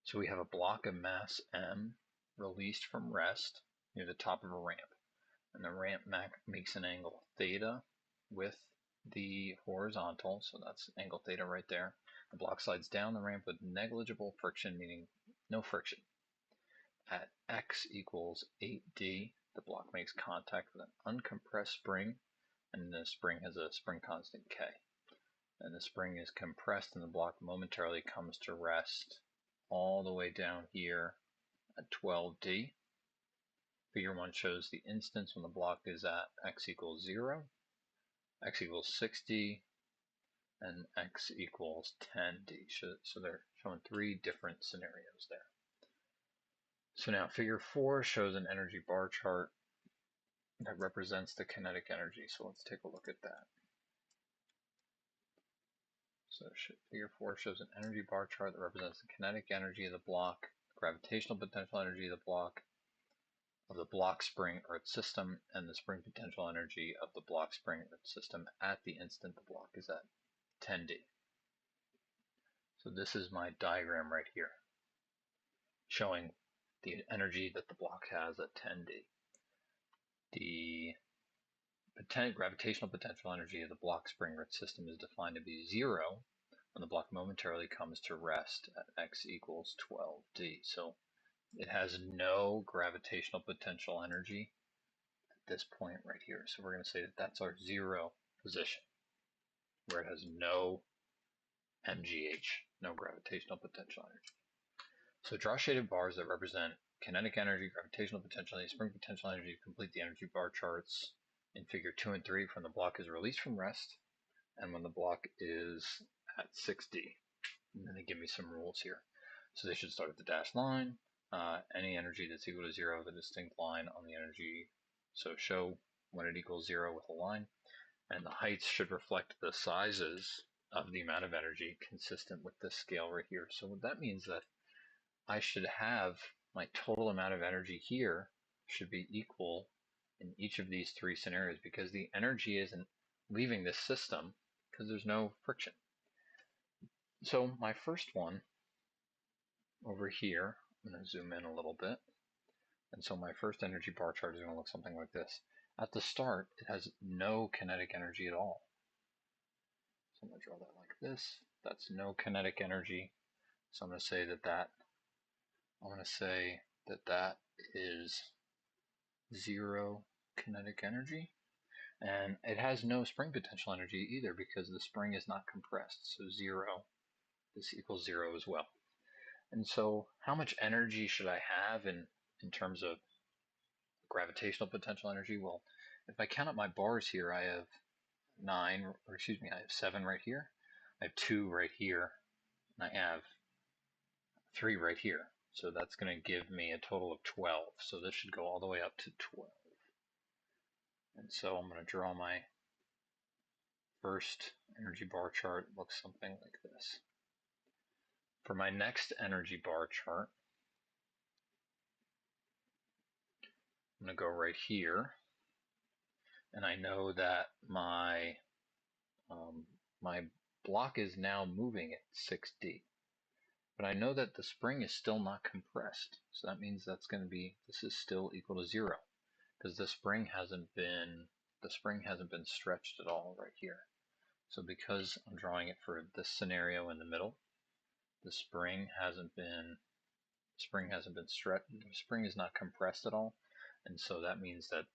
So we have a block of mass m released from rest near the top of a ramp, and the ramp makes an angle theta with the horizontal, so that's angle theta right there. The block slides down the ramp with negligible friction, meaning no friction. At x equals 8d, the block makes contact with an uncompressed spring, and the spring has a spring constant k. And the spring is compressed and the block momentarily comes to rest all the way down here at 12d. Figure 1 shows the instance when the block is at x equals 0, x equals 6d, and x equals 10d. So they're showing 3 different scenarios there. So now figure 4 shows an energy bar chart that represents the kinetic energy. So let's take a look at that. So figure 4 shows an energy bar chart that represents the kinetic energy of the block, gravitational potential energy of the block spring Earth system, and the spring potential energy of the block spring Earth system at the instant the block is at 10d. So this is my diagram right here, showing the energy that the block has at 10d. The gravitational potential energy of the block spring Earth system is defined to be 0 when the block momentarily comes to rest at x equals 12d. So it has no gravitational potential energy at this point right here. So we're going to say that that's our 0 position, where it has no MGH, no gravitational potential energy. So draw shaded bars that represent kinetic energy, gravitational potential energy, spring potential energy to complete the energy bar charts in figure 2 and 3 when the block is released from rest and when the block is at 6d. And then they give me some rules here. So they should start at the dashed line. Any energy that's equal to 0 with a distinct line on the energy. So show when it equals 0 with a line. And the heights should reflect the sizes of the amount of energy consistent with this scale right here. So what that means that I should have my total amount of energy here should be equal in each of these 3 scenarios, because the energy isn't leaving this system because there's no friction. So my first one over here, I'm going to zoom in a little bit. And so my first energy bar chart is going to look something like this. At the start, it has no kinetic energy at all. So I'm going to draw that like this. That's no kinetic energy. So I'm going to say that that is 0 kinetic energy. And it has no spring potential energy either, because the spring is not compressed. So 0, this equals 0 as well. And so how much energy should I have in terms of gravitational potential energy? Well, if I count up my bars here, I have I have 7 right here, I have 2 right here, and I have 3 right here. So that's going to give me a total of 12. So this should go all the way up to 12. And so I'm going to draw my first energy bar chart. It looks something like this. For my next energy bar chart, I'm going to go right here, and I know that my block is now moving at 6d, but I know that the spring is still not compressed, so that means this is still equal to 0, because the spring hasn't been stretched at all right here. So because I'm drawing it for this scenario in the middle, the spring hasn't been stretched, the spring is not compressed at all, and so that means that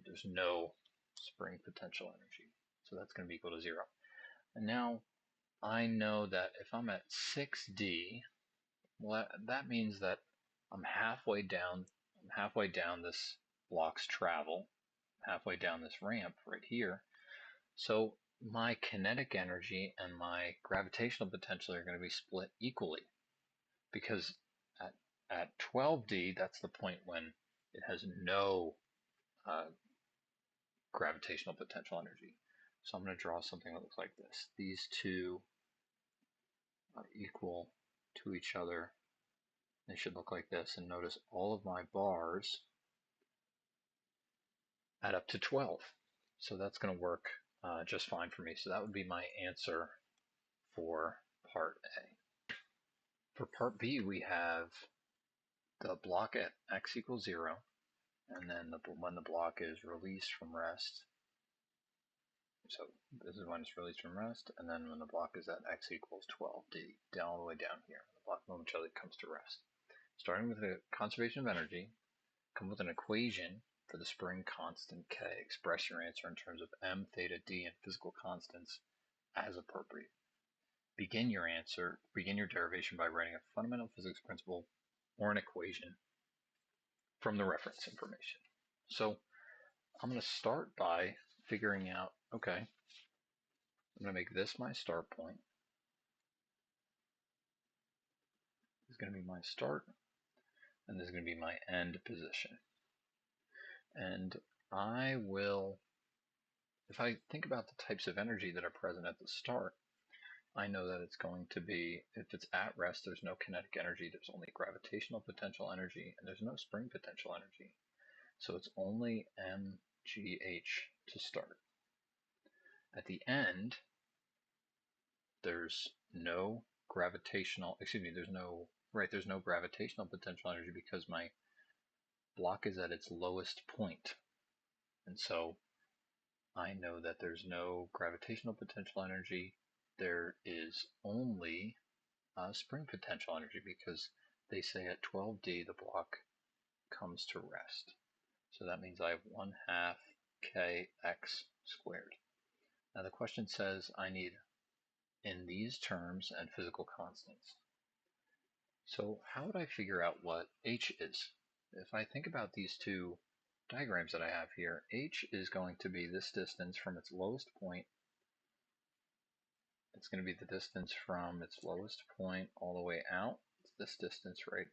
there's no spring potential energy. So that's going to be equal to 0. And now I know that if I'm at 6d, well, that means that I'm halfway down this block's travel, halfway down this ramp right here. So my kinetic energy and my gravitational potential are going to be split equally, because at 12d, that's the point when it has no gravitational potential energy. So I'm going to draw something that looks like this. These two are equal to each other. They should look like this. And notice all of my bars add up to 12. So that's going to work just fine for me. So that would be my answer for part A. For part B, we have the block at x equals 0, and then when the block is released from rest, so this is when it's released from rest, and then when the block is at x equals 12d, down all the way down here, the block momentarily comes to rest. Starting with the conservation of energy, come with an equation for the spring constant K. Express your answer in terms of m, theta, d, and physical constants as appropriate. Begin your derivation by writing a fundamental physics principle or an equation from the reference information. So I'm going to start by figuring out, okay, I'm going to make this my start point. This is going to be my start, and this is going to be my end position. And I will, if I think about the types of energy that are present at the start, I know that it's going to be, if it's at rest, there's no kinetic energy, there's only gravitational potential energy, and there's no spring potential energy. So it's only mgh to start. At the end, there's no gravitational potential energy because my block is at its lowest point. And so I know that there's no gravitational potential energy. There is only spring potential energy because they say at 12d the block comes to rest. So that means I have 1/2 kx squared. Now the question says I need in these terms and physical constants. So how would I figure out what h is? If I think about these two diagrams that I have here, h is going to be this distance from its lowest point. It's going to be the distance from its lowest point all the way out. It's this distance right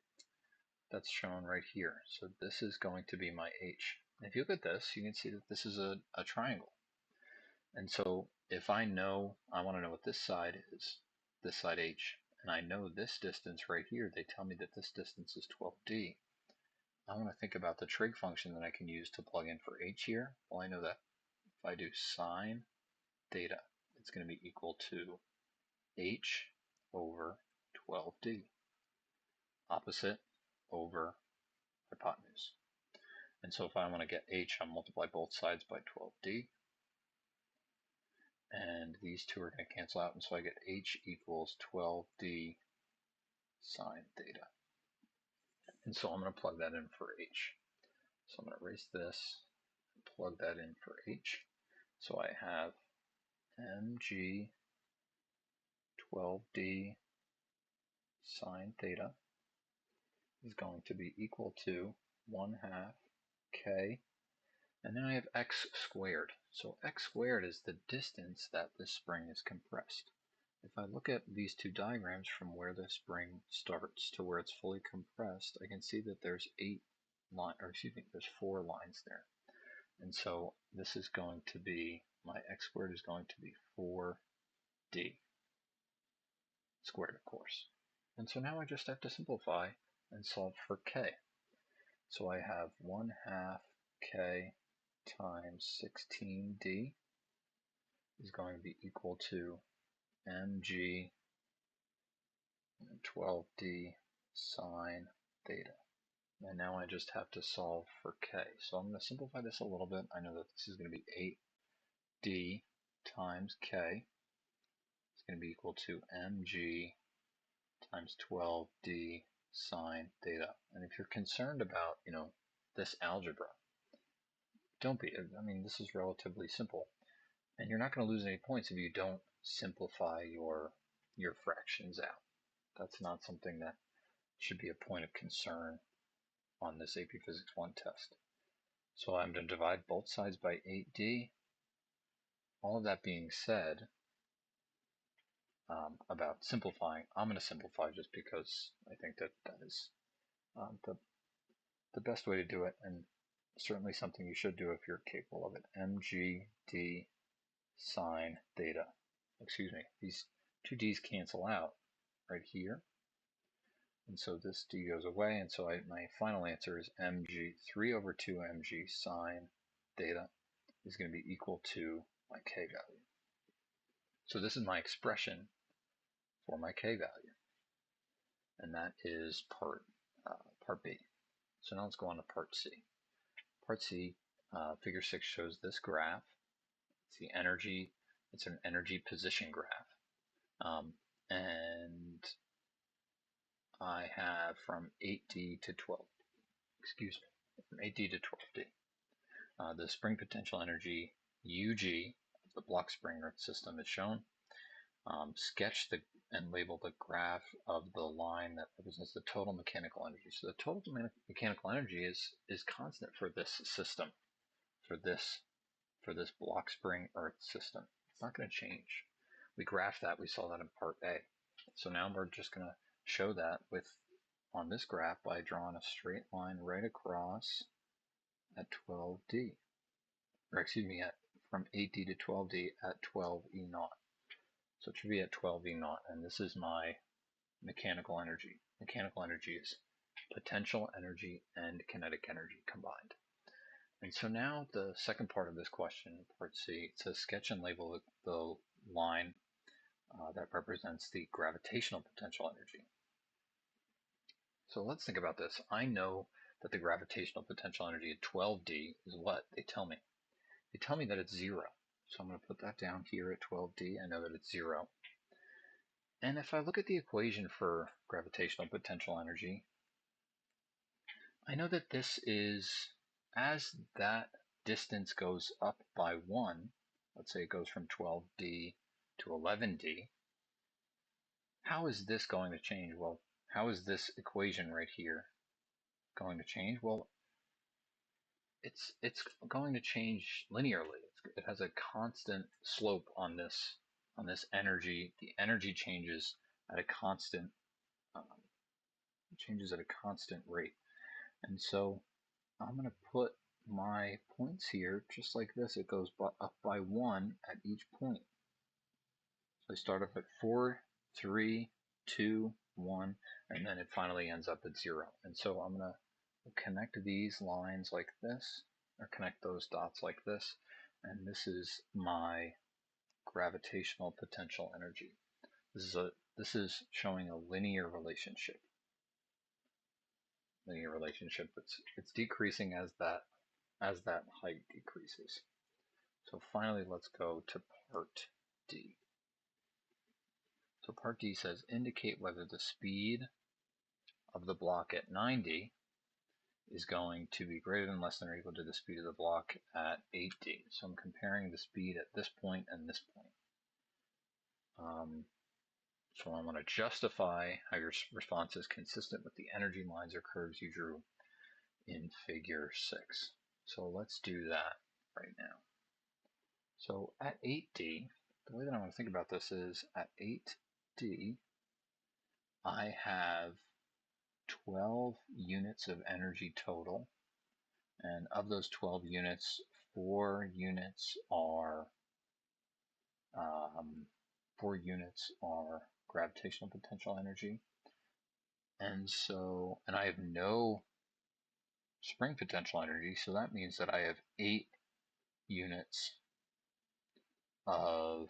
that's shown right here. So this is going to be my h. And if you look at this, you can see that this is a triangle. And so if I want to know what this side is, this side h, and I know this distance right here, they tell me that this distance is 12d. I want to think about the trig function that I can use to plug in for h here. Well, I know that if I do sine theta, it's going to be equal to h over 12d, opposite over hypotenuse. And so if I want to get h, I'll multiply both sides by 12d. And these two are going to cancel out, and so I get h equals 12d sine theta. And so I'm going to plug that in for h. So I'm going to erase this and plug that in for h. So I have mg 12d sine theta is going to be equal to 1/2 k, and then I have x squared. So x squared is the distance that this spring is compressed. If I look at these two diagrams from where the spring starts to where it's fully compressed, I can see that there's there's 4 lines there. And so this is going to be, my x squared is going to be 4d squared, of course. And so now I just have to simplify and solve for k. So I have 1/2 k times 16d is going to be equal to mg 12d sine theta. And now I just have to solve for k. So I'm going to simplify this a little bit. I know that this is going to be 8d times k. It's going to be equal to mg times 12d sine theta. And if you're concerned about, this algebra, don't be. I mean, this is relatively simple. And you're not going to lose any points if you don't simplify your fractions out. That's not something that should be a point of concern on this AP Physics 1 test. So I'm going to divide both sides by 8d. All of that being said, about simplifying, I'm going to simplify just because I think that is the best way to do it, and certainly something you should do if you're capable of it. mgd sine theta. Excuse me, these two d's cancel out right here. And so this d goes away, and so my final answer is mg 3 over 2 mg sine theta is going to be equal to my k value. So this is my expression for my k value. and that is part B. So now let's go on to part C. Part C, figure 6 shows this graph. It's the energy, it's an energy position graph. And I have from 8D to 12, excuse me, from 8D to 12D. The spring potential energy UG, the block spring earth system is shown. Sketch and label the graph of the line that represents the total mechanical energy. So the total mechanical energy is constant for this system, for this block spring earth system. It's not going to change. We graphed that, we saw that in part A. So now we're just going to show that on this graph by drawing a straight line right across at 12D, or excuse me, from 8D to 12D at 12E naught. So it should be at 12E naught, and this is my mechanical energy. Mechanical energy is potential energy and kinetic energy combined. And so now the second part of this question, part C, it says sketch and label the line that represents the gravitational potential energy. So let's think about this. I know that the gravitational potential energy at 12D is what? They tell me. They tell me that it's 0. So I'm going to put that down here at 12D. I know that it's 0. And if I look at the equation for gravitational potential energy, I know that this is, as that distance goes up by 1, let's say it goes from 12D to 11D, how is this going to change? Well, how is this equation right here going to change? Well, it's going to change linearly. It has a constant slope on this energy. The energy changes at a constant rate, and so I'm going to put my points here just like this. It goes up by 1 at each point. So I start off at 4, 3, 2, 1, and then it finally ends up at 0. And so I'm going to connect these lines like this, or connect those dots like this, and this is my gravitational potential energy. This is showing a linear relationship. It's decreasing as that height decreases. So finally, let's go to part D. So part D says indicate whether the speed of the block at 9D is going to be greater than, less than, or equal to the speed of the block at 8D. So I'm comparing the speed at this point and this point. So I want to justify how your response is consistent with the energy lines or curves you drew in figure 6. So let's do that right now. So at 8D, the way that I want to think about this is at 8D, I have 12 units of energy total, and of those 12 units, 4 units are gravitational potential energy, and I have no spring potential energy, so that means that I have 8 units of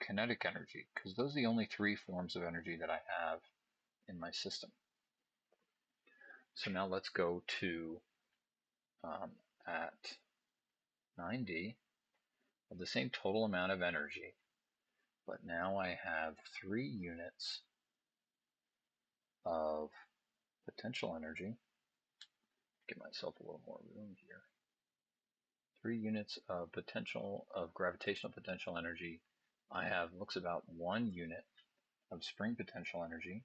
kinetic energy, because those are the only 3 forms of energy that I have in my system. So now let's go to at 9D, of the same total amount of energy, but now I have 3 units of potential energy. Give myself a little more room here. 3 units of gravitational potential energy. I have, looks about 1 unit of spring potential energy.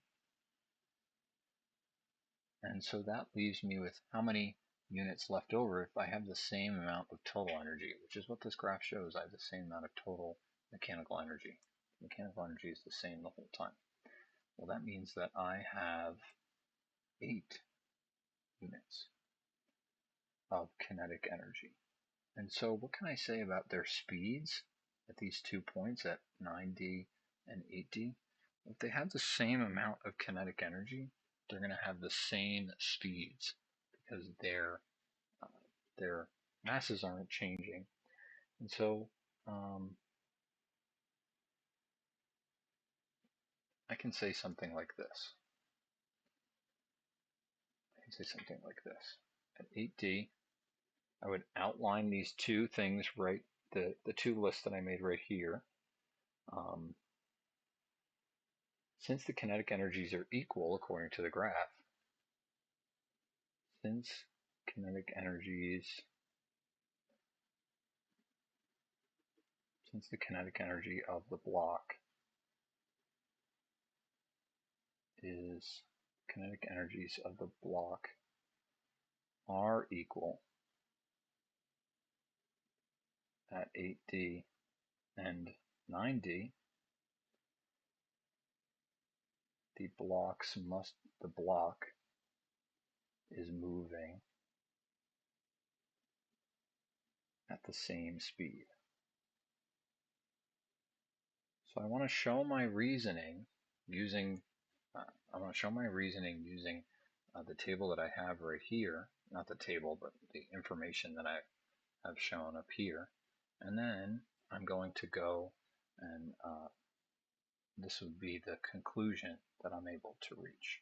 And so that leaves me with how many units left over if I have the same amount of total energy, which is what this graph shows. I have the same amount of total mechanical energy. Mechanical energy is the same the whole time. Well, that means that I have 8 units of kinetic energy. And so what can I say about their speeds at these 2 points at 9D and 8D? If they have the same amount of kinetic energy, they're going to have the same speeds because their masses aren't changing. And so I can say something like this. say something like this. At 8D, I would outline these two things right, the two lists that I made right here. Since the kinetic energies are equal according to the graph, since kinetic energies, since the kinetic energy of the block is, kinetic energies of the block are equal at 8D and 9D, the block is moving at the same speed. So I want to show my reasoning using the table that I have right here, not the table, but the information that I have shown up here. And then I'm going to go and this would be the conclusion that I'm able to reach.